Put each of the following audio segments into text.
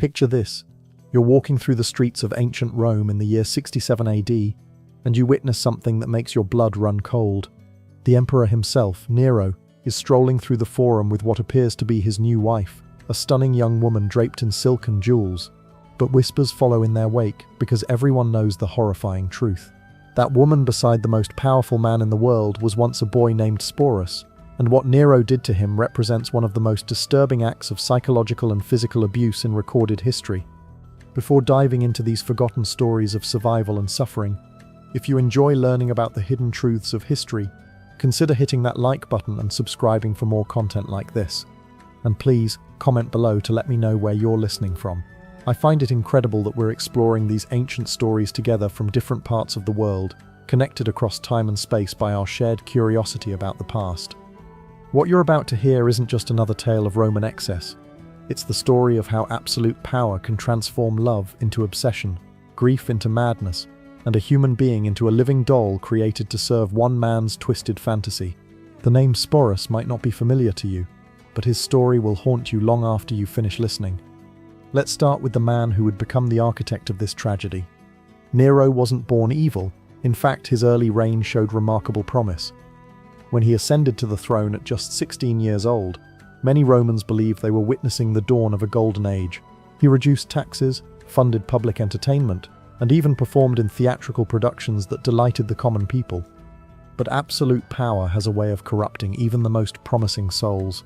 Picture this. You're walking through the streets of ancient Rome in the year 67 AD, and you witness something that makes your blood run cold. The emperor himself, Nero, is strolling through the forum with what appears to be his new wife, a stunning young woman draped in silk and jewels. But whispers follow in their wake because everyone knows the horrifying truth. That woman beside the most powerful man in the world was once a boy named Sporus, and what Nero did to him represents one of the most disturbing acts of psychological and physical abuse in recorded history. Before diving into these forgotten stories of survival and suffering, if you enjoy learning about the hidden truths of history, consider hitting that like button and subscribing for more content like this. And please, comment below to let me know where you're listening from. I find it incredible that we're exploring these ancient stories together from different parts of the world, connected across time and space by our shared curiosity about the past. What you're about to hear isn't just another tale of Roman excess. It's the story of how absolute power can transform love into obsession, grief into madness, and a human being into a living doll created to serve one man's twisted fantasy. The name Sporus might not be familiar to you, but his story will haunt you long after you finish listening. Let's start with the man who would become the architect of this tragedy. Nero wasn't born evil. In fact, his early reign showed remarkable promise. When he ascended to the throne at just 16 years old, many Romans believed they were witnessing the dawn of a golden age. He reduced taxes, funded public entertainment, and even performed in theatrical productions that delighted the common people. But absolute power has a way of corrupting even the most promising souls,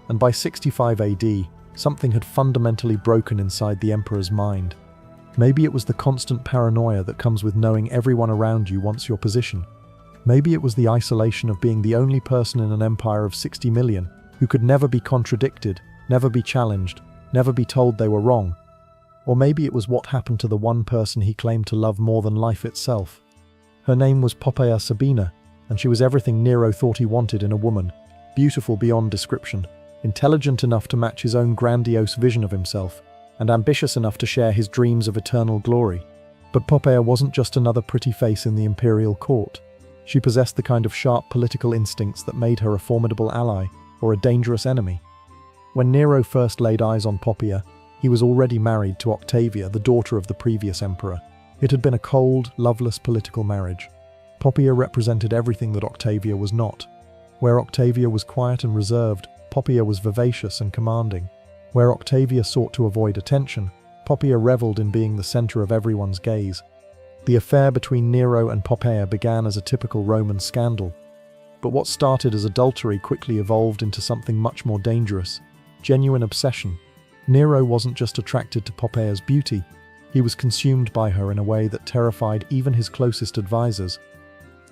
and by 65 AD, something had fundamentally broken inside the emperor's mind. Maybe it was the constant paranoia that comes with knowing everyone around you wants your position. Maybe it was the isolation of being the only person in an empire of 60 million who could never be contradicted, never be challenged, never be told they were wrong. Or maybe it was what happened to the one person he claimed to love more than life itself. Her name was Poppaea Sabina, and she was everything Nero thought he wanted in a woman, beautiful beyond description, intelligent enough to match his own grandiose vision of himself, and ambitious enough to share his dreams of eternal glory. But Poppaea wasn't just another pretty face in the imperial court. She possessed the kind of sharp political instincts that made her a formidable ally, or a dangerous enemy. When Nero first laid eyes on Poppaea, he was already married to Octavia, the daughter of the previous emperor. It had been a cold, loveless political marriage. Poppaea represented everything that Octavia was not. Where Octavia was quiet and reserved, Poppaea was vivacious and commanding. Where Octavia sought to avoid attention, Poppaea reveled in being the center of everyone's gaze. The affair between Nero and Poppaea began as a typical Roman scandal. But what started as adultery quickly evolved into something much more dangerous: genuine obsession. Nero wasn't just attracted to Poppaea's beauty, he was consumed by her in a way that terrified even his closest advisors.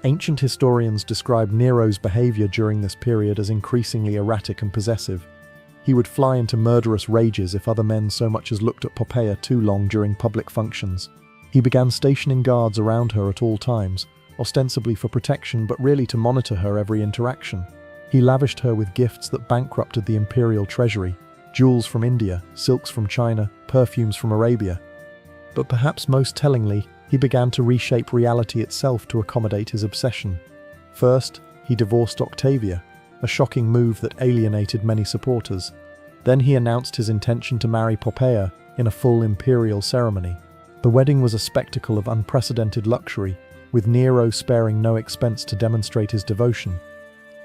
Ancient historians describe Nero's behavior during this period as increasingly erratic and possessive. He would fly into murderous rages if other men so much as looked at Poppaea too long during public functions. He began stationing guards around her at all times, ostensibly for protection but really to monitor her every interaction. He lavished her with gifts that bankrupted the imperial treasury: jewels from India, silks from China, perfumes from Arabia. But perhaps most tellingly, he began to reshape reality itself to accommodate his obsession. First, he divorced Octavia, a shocking move that alienated many supporters. Then he announced his intention to marry Poppaea in a full imperial ceremony. The wedding was a spectacle of unprecedented luxury, with Nero sparing no expense to demonstrate his devotion.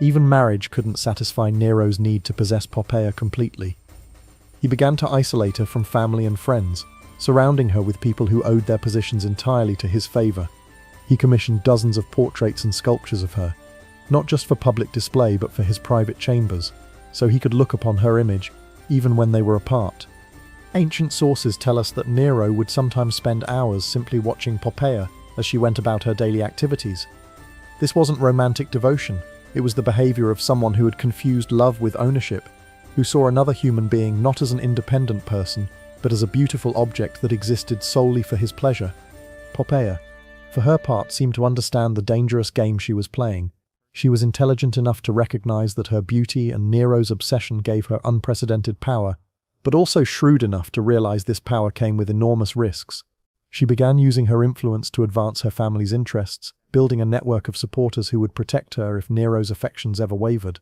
Even marriage couldn't satisfy Nero's need to possess Poppaea completely. He began to isolate her from family and friends, surrounding her with people who owed their positions entirely to his favor. He commissioned dozens of portraits and sculptures of her, not just for public display but for his private chambers, so he could look upon her image, even when they were apart. Ancient sources tell us that Nero would sometimes spend hours simply watching Poppaea as she went about her daily activities. This wasn't romantic devotion, it was the behavior of someone who had confused love with ownership, who saw another human being not as an independent person, but as a beautiful object that existed solely for his pleasure. Poppaea, for her part, seemed to understand the dangerous game she was playing. She was intelligent enough to recognize that her beauty and Nero's obsession gave her unprecedented power, but also shrewd enough to realize this power came with enormous risks. She began using her influence to advance her family's interests, building a network of supporters who would protect her if Nero's affections ever wavered.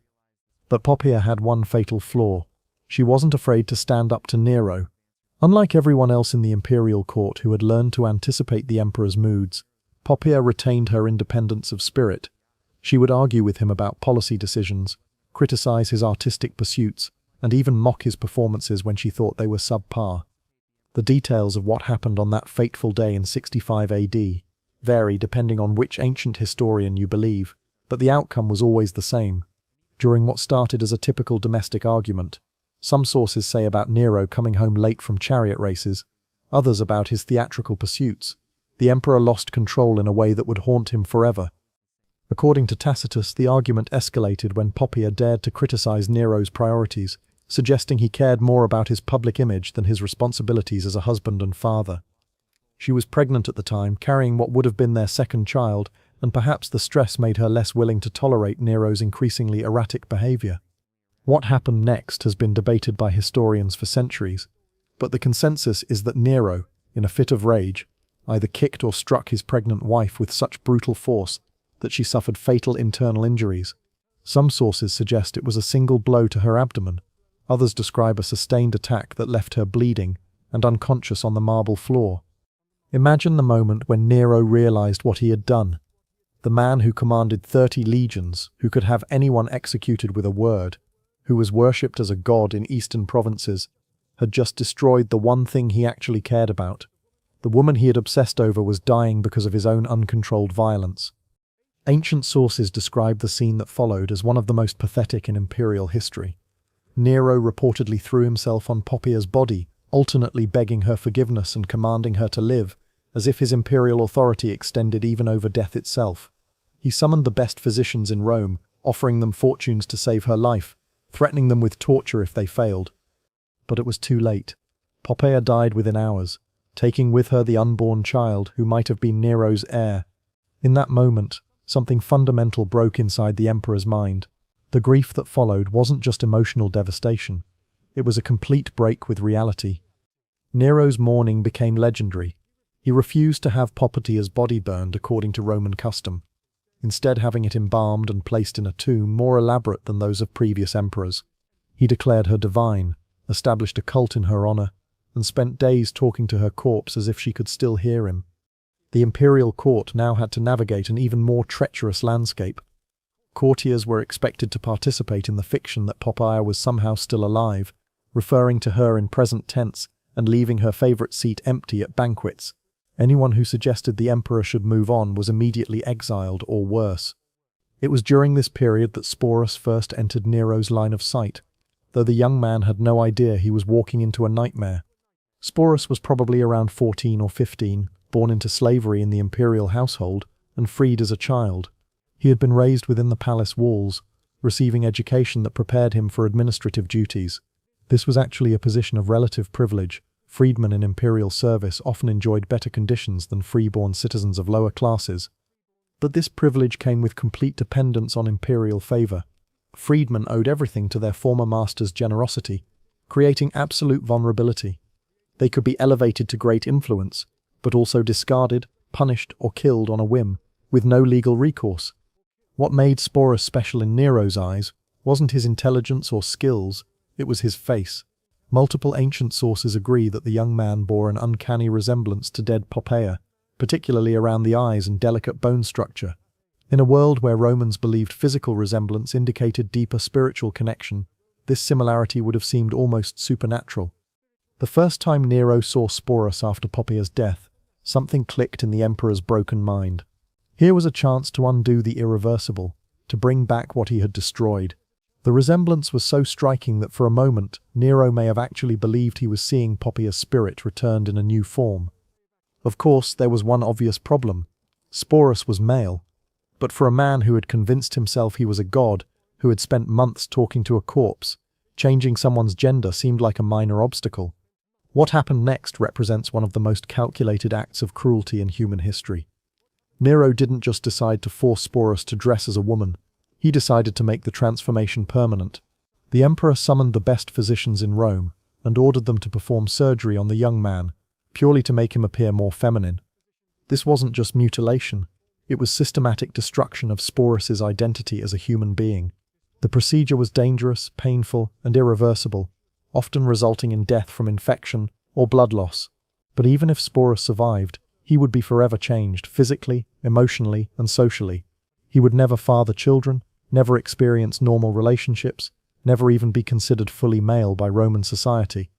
But Poppaea had one fatal flaw. She wasn't afraid to stand up to Nero. Unlike everyone else in the imperial court who had learned to anticipate the emperor's moods, Poppaea retained her independence of spirit. She would argue with him about policy decisions, criticize his artistic pursuits, and even mock his performances when she thought they were subpar. The details of what happened on that fateful day in 65 AD vary depending on which ancient historian you believe, but the outcome was always the same. During what started as a typical domestic argument, some sources say about Nero coming home late from chariot races, others about his theatrical pursuits, the emperor lost control in a way that would haunt him forever. According to Tacitus, the argument escalated when Poppaea dared to criticize Nero's priorities, suggesting he cared more about his public image than his responsibilities as a husband and father. She was pregnant at the time, carrying what would have been their second child, and perhaps the stress made her less willing to tolerate Nero's increasingly erratic behavior. What happened next has been debated by historians for centuries, but the consensus is that Nero, in a fit of rage, either kicked or struck his pregnant wife with such brutal force that she suffered fatal internal injuries. Some sources suggest it was a single blow to her abdomen. Others describe a sustained attack that left her bleeding and unconscious on the marble floor. Imagine the moment when Nero realized what he had done. The man who commanded 30 legions, who could have anyone executed with a word, who was worshipped as a god in eastern provinces, had just destroyed the one thing he actually cared about. The woman he had obsessed over was dying because of his own uncontrolled violence. Ancient sources describe the scene that followed as one of the most pathetic in imperial history. Nero reportedly threw himself on Poppaea's body, alternately begging her forgiveness and commanding her to live, as if his imperial authority extended even over death itself. He summoned the best physicians in Rome, offering them fortunes to save her life, threatening them with torture if they failed. But it was too late. Poppaea died within hours, taking with her the unborn child who might have been Nero's heir. In that moment, something fundamental broke inside the emperor's mind. The grief that followed wasn't just emotional devastation. It was a complete break with reality. Nero's mourning became legendary. He refused to have Poppaea's body burned according to Roman custom, instead having it embalmed and placed in a tomb more elaborate than those of previous emperors. He declared her divine, established a cult in her honor, and spent days talking to her corpse as if she could still hear him. The imperial court now had to navigate an even more treacherous landscape. Courtiers were expected to participate in the fiction that Poppaea was somehow still alive, referring to her in present tense and leaving her favorite seat empty at banquets. Anyone who suggested the emperor should move on was immediately exiled or worse. It was during this period that Sporus first entered Nero's line of sight, though the young man had no idea he was walking into a nightmare. Sporus was probably around 14 or 15, born into slavery in the imperial household, and freed as a child. He had been raised within the palace walls, receiving education that prepared him for administrative duties. This was actually a position of relative privilege. Freedmen in imperial service often enjoyed better conditions than freeborn citizens of lower classes. But this privilege came with complete dependence on imperial favor. Freedmen owed everything to their former master's generosity, creating absolute vulnerability. They could be elevated to great influence, but also discarded, punished, or killed on a whim, with no legal recourse. What made Sporus special in Nero's eyes wasn't his intelligence or skills, it was his face. Multiple ancient sources agree that the young man bore an uncanny resemblance to dead Poppaea, particularly around the eyes and delicate bone structure. In a world where Romans believed physical resemblance indicated deeper spiritual connection, this similarity would have seemed almost supernatural. The first time Nero saw Sporus after Poppaea's death, something clicked in the emperor's broken mind. Here was a chance to undo the irreversible, to bring back what he had destroyed. The resemblance was so striking that for a moment, Nero may have actually believed he was seeing Poppaea's spirit returned in a new form. Of course, there was one obvious problem. Sporus was male. But for a man who had convinced himself he was a god, who had spent months talking to a corpse, changing someone's gender seemed like a minor obstacle. What happened next represents one of the most calculated acts of cruelty in human history. Nero didn't just decide to force Sporus to dress as a woman. He decided to make the transformation permanent. The emperor summoned the best physicians in Rome and ordered them to perform surgery on the young man, purely to make him appear more feminine. This wasn't just mutilation, it was systematic destruction of Sporus's identity as a human being. The procedure was dangerous, painful, and irreversible, often resulting in death from infection or blood loss. But even if Sporus survived, he would be forever changed, physically, emotionally, and socially. He would never father children, never experience normal relationships, never even be considered fully male by Roman society.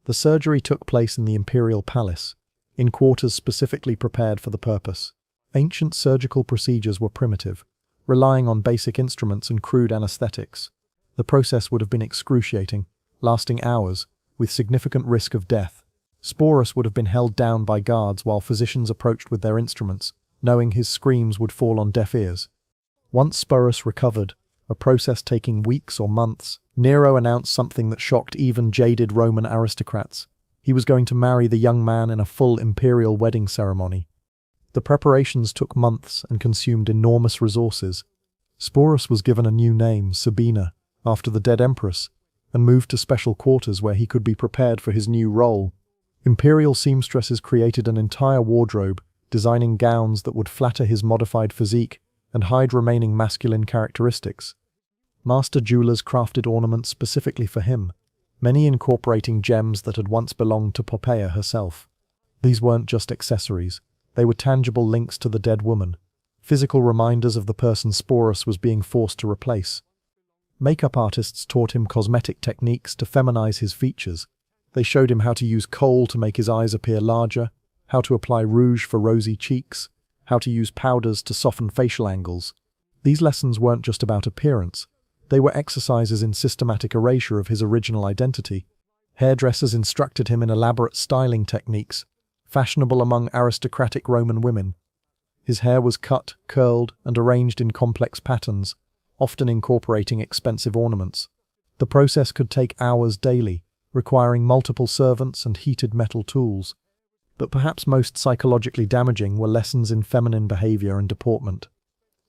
The surgery took place in the imperial palace, in quarters specifically prepared for the purpose. Ancient surgical procedures were primitive, relying on basic instruments and crude anesthetics. The process would have been excruciating, lasting hours, with significant risk of death. Sporus would have been held down by guards while physicians approached with their instruments, knowing his screams would fall on deaf ears. Once Sporus recovered, a process taking weeks or months, Nero announced something that shocked even jaded Roman aristocrats. He was going to marry the young man in a full imperial wedding ceremony. The preparations took months and consumed enormous resources. Sporus was given a new name, Sabina, after the dead empress, and moved to special quarters where he could be prepared for his new role. Imperial seamstresses created an entire wardrobe, designing gowns that would flatter his modified physique and hide remaining masculine characteristics. Master jewelers crafted ornaments specifically for him, many incorporating gems that had once belonged to Poppaea herself. These weren't just accessories, they were tangible links to the dead woman, physical reminders of the person Sporus was being forced to replace. Makeup artists taught him cosmetic techniques to feminize his features. They showed him how to use kohl to make his eyes appear larger, how to apply rouge for rosy cheeks, how to use powders to soften facial angles. These lessons weren't just about appearance. They were exercises in systematic erasure of his original identity. Hairdressers instructed him in elaborate styling techniques, fashionable among aristocratic Roman women. His hair was cut, curled, and arranged in complex patterns, often incorporating expensive ornaments. The process could take hours daily, requiring multiple servants and heated metal tools. But perhaps most psychologically damaging were lessons in feminine behavior and deportment.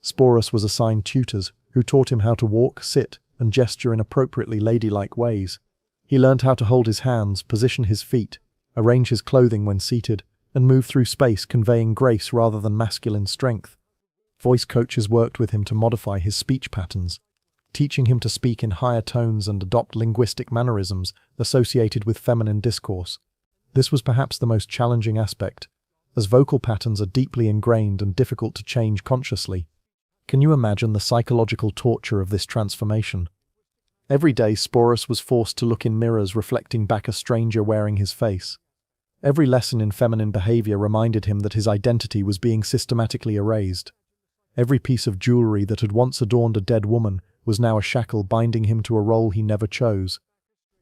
Sporus was assigned tutors who taught him how to walk, sit, and gesture in appropriately ladylike ways. He learned how to hold his hands, position his feet, arrange his clothing when seated, and move through space, conveying grace rather than masculine strength. Voice coaches worked with him to modify his speech patterns, teaching him to speak in higher tones and adopt linguistic mannerisms associated with feminine discourse. This was perhaps the most challenging aspect, as vocal patterns are deeply ingrained and difficult to change consciously. Can you imagine the psychological torture of this transformation? Every day Sporus was forced to look in mirrors reflecting back a stranger wearing his face. Every lesson in feminine behavior reminded him that his identity was being systematically erased. Every piece of jewelry that had once adorned a dead woman was now a shackle binding him to a role he never chose.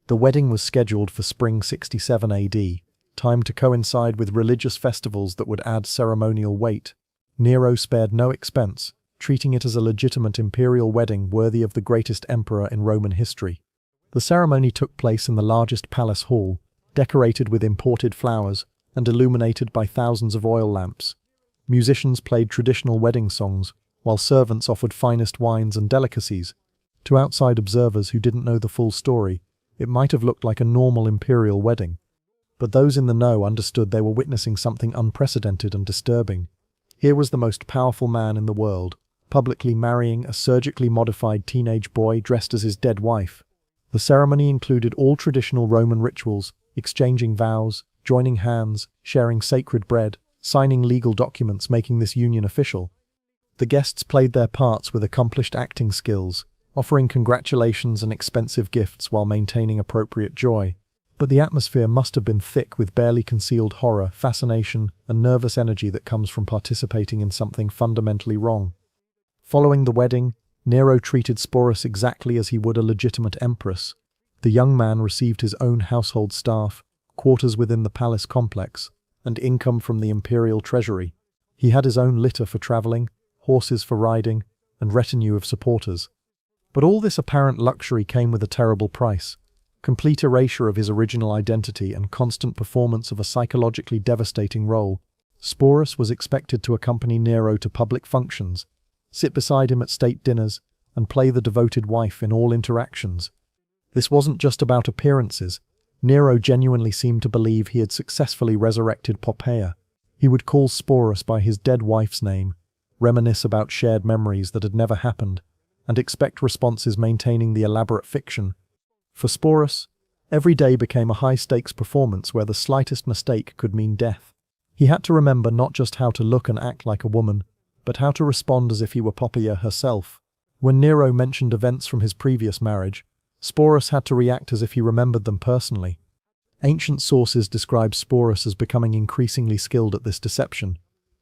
The wedding was scheduled for spring 67 AD, timed to coincide with religious festivals that would add ceremonial weight. Nero spared no expense, treating it as a legitimate imperial wedding worthy of the greatest emperor in Roman history. The ceremony took place in the largest palace hall, decorated with imported flowers and illuminated by thousands of oil lamps. Musicians played traditional wedding songs, while servants offered finest wines and delicacies. To outside observers who didn't know the full story, it might have looked like a normal imperial wedding. But those in the know understood they were witnessing something unprecedented and disturbing. Here was the most powerful man in the world, publicly marrying a surgically modified teenage boy dressed as his dead wife. The ceremony included all traditional Roman rituals, exchanging vows, joining hands, sharing sacred bread, signing legal documents making this union official. The guests played their parts with accomplished acting skills, offering congratulations and expensive gifts while maintaining appropriate joy. But the atmosphere must have been thick with barely concealed horror, fascination, and nervous energy that comes from participating in something fundamentally wrong. Following the wedding, Nero treated Sporus exactly as he would a legitimate empress. The young man received his own household staff, quarters within the palace complex, and income from the imperial treasury. He had his own litter for traveling, horses for riding, and retinue of supporters. But all this apparent luxury came with a terrible price: complete erasure of his original identity and constant performance of a psychologically devastating role. Sporus was expected to accompany Nero to public functions, sit beside him at state dinners, and play the devoted wife in all interactions. This wasn't just about appearances. Nero genuinely seemed to believe he had successfully resurrected Poppaea. He would call Sporus by his dead wife's name, reminisce about shared memories that had never happened, and expect responses maintaining the elaborate fiction. For Sporus, Every day became a high-stakes performance where the slightest mistake could mean death. He had to remember not just how to look and act like a woman, but how to respond as if he were Poppaea herself. When Nero mentioned events from his previous marriage, Sporus had to react as if he remembered them personally. Ancient sources describe Sporus as becoming increasingly skilled at this deception,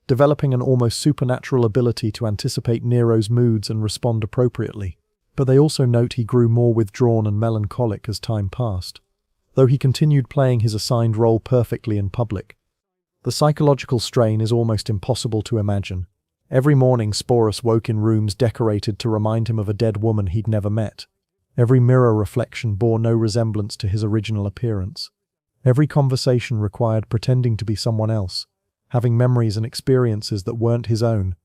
developing an almost supernatural ability to anticipate Nero's moods and respond appropriately. But they also note he grew more withdrawn and melancholic as time passed, though he continued playing his assigned role perfectly in public. The psychological strain is almost impossible to imagine. Every morning Sporus woke in rooms decorated to remind him of a dead woman he'd never met. Every mirror reflection bore no resemblance to his original appearance. Every conversation required pretending to be someone else, having memories and experiences that weren't his own.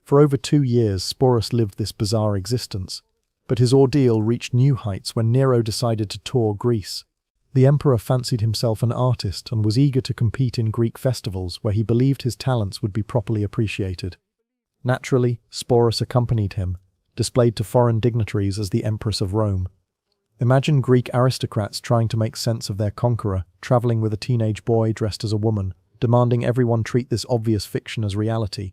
For over 2 years, Sporus lived this bizarre existence, but his ordeal reached new heights when Nero decided to tour Greece. The emperor fancied himself an artist and was eager to compete in Greek festivals where he believed his talents would be properly appreciated. Naturally, Sporus accompanied him, displayed to foreign dignitaries as the Empress of Rome. Imagine Greek aristocrats trying to make sense of their conqueror, traveling with a teenage boy dressed as a woman, demanding everyone treat this obvious fiction as reality.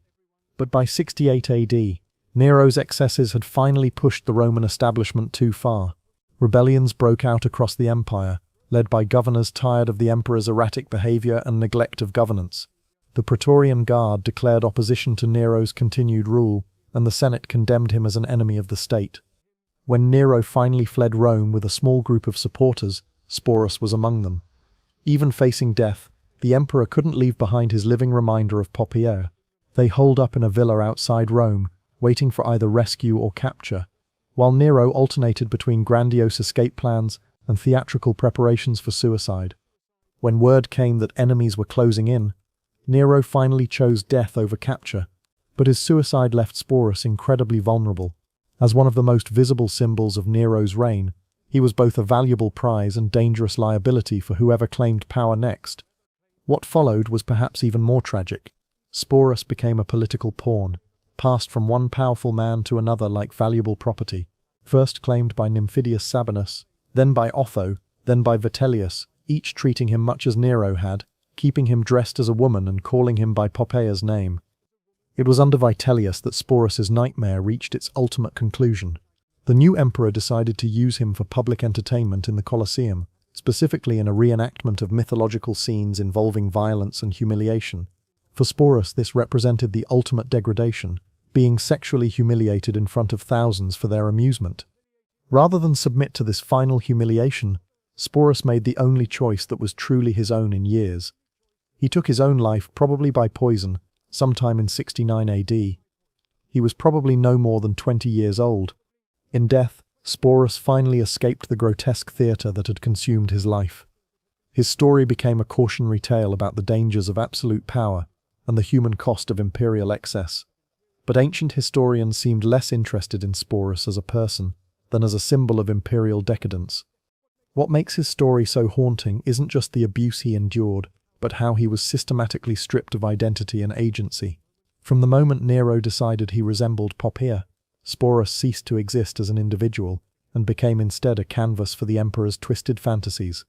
But by 68 AD, Nero's excesses had finally pushed the Roman establishment too far. Rebellions broke out across the empire, led by governors tired of the emperor's erratic behavior and neglect of governance. The Praetorian Guard declared opposition to Nero's continued rule, and the Senate condemned him as an enemy of the state. When Nero finally fled Rome with a small group of supporters, Sporus was among them. Even facing death, the emperor couldn't leave behind his living reminder of Poppaea. They holed up in a villa outside Rome, waiting for either rescue or capture, while Nero alternated between grandiose escape plans and theatrical preparations for suicide. When word came that enemies were closing in, Nero finally chose death over capture, but his suicide left Sporus incredibly vulnerable. As one of the most visible symbols of Nero's reign, he was both a valuable prize and dangerous liability for whoever claimed power next. What followed was perhaps even more tragic. Sporus became a political pawn, passed from one powerful man to another like valuable property, first claimed by Nymphidius Sabinus, then by Otho, then by Vitellius, each treating him much as Nero had, keeping him dressed as a woman and calling him by Poppaea's name. It was under Vitellius that Sporus's nightmare reached its ultimate conclusion. The new emperor decided to use him for public entertainment in the Colosseum, specifically in a reenactment of mythological scenes involving violence and humiliation. For Sporus, this represented the ultimate degradation, being sexually humiliated in front of thousands for their amusement. Rather than submit to this final humiliation, Sporus made the only choice that was truly his own in years. He took his own life, probably by poison, sometime in 69 AD. He was probably no more than 20 years old. In death, Sporus finally escaped the grotesque theatre that had consumed his life. His story became a cautionary tale about the dangers of absolute power and the human cost of imperial excess. But ancient historians seemed less interested in Sporus as a person than as a symbol of imperial decadence. What makes his story so haunting isn't just the abuse he endured, but how he was systematically stripped of identity and agency. From the moment Nero decided he resembled Poppaea, Sporus ceased to exist as an individual and became instead a canvas for the emperor's twisted fantasies.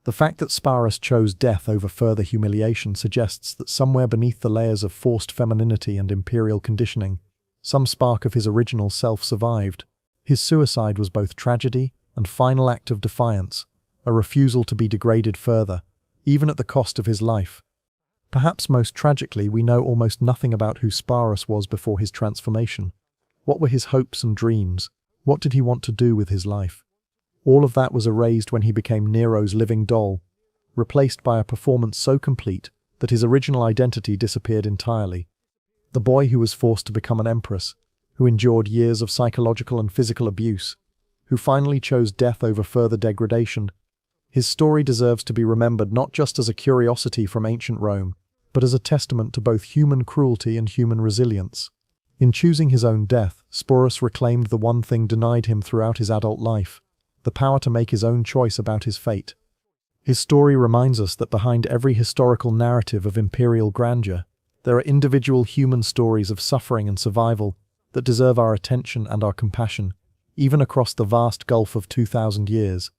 The fact that Sporus chose death over further humiliation suggests that somewhere beneath the layers of forced femininity and imperial conditioning, some spark of his original self survived. His suicide was both tragedy and final act of defiance, a refusal to be degraded further, even at the cost of his life. Perhaps most tragically, we know almost nothing about who Sporus was before his transformation. What were his hopes and dreams? What did he want to do with his life? All of that was erased when he became Nero's living doll, replaced by a performance so complete that his original identity disappeared entirely. The boy who was forced to become an empress, who endured years of psychological and physical abuse, who finally chose death over further degradation. His story deserves to be remembered not just as a curiosity from ancient Rome, but as a testament to both human cruelty and human resilience. In choosing his own death, Sporus reclaimed the one thing denied him throughout his adult life, the power to make his own choice about his fate. His story reminds us that behind every historical narrative of imperial grandeur, there are individual human stories of suffering and survival that deserve our attention and our compassion, even across the vast gulf of 2,000 years.